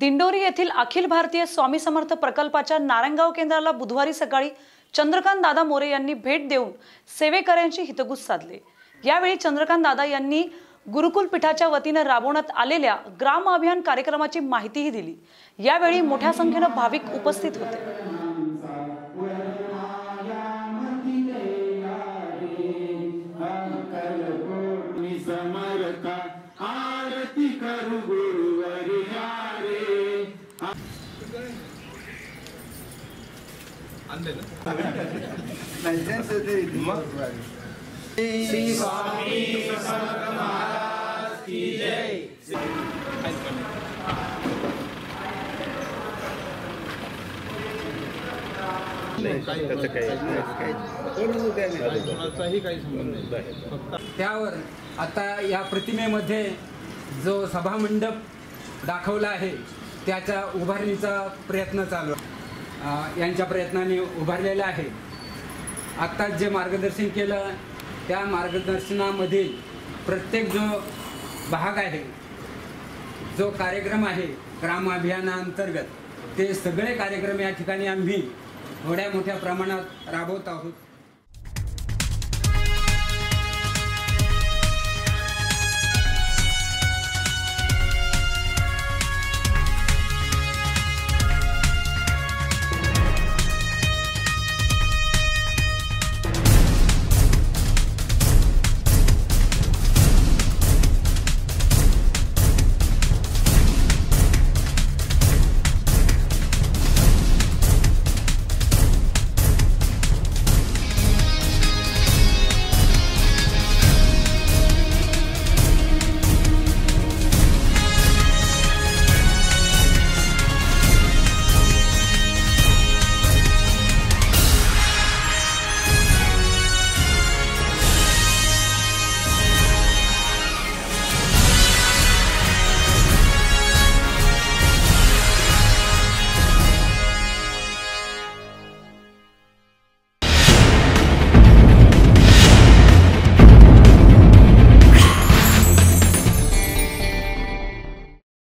दिंडोरी येथील अखिल भारतीय स्वामी समर्थ प्रकल्पाच्या नारायणगाव केंद्राला बुधवारी सकाळी चंद्रकांत दादा मोरे यांनी भेट देऊन सेवेकऱ्यांची हितगुज साधले। यावेळी चंद्रकांत दादा यांनी गुरुकुल पीठाच्या वतीने राबवण्यात आलेल्या ग्राम अभियान कार्यक्रमाची माहितीही दिली। यावेळी मोठ्या संख्येने भाविक उपस्थित होते। श्री स्वामी समर्थ महाराज की जय। त्यावर आता या प्रतिमेमध्ये जो सभामंडप दाखवला आहे त्याच्या उभारणीचा प्रयत्न चालू आहे। यांच्या प्रयत्नाने उभारलेला आहे। आता जे मार्गदर्शन केलं त्या मार्गदर्शनामधील प्रत्येक जो भाग आहे, जो कार्यक्रम आहे ग्राम अभियानाअंतर्गत, ते सगळे कार्यक्रम या ठिकाणी आम्ही थोड्या मोठ्या प्रमाणात राबवत आहोत।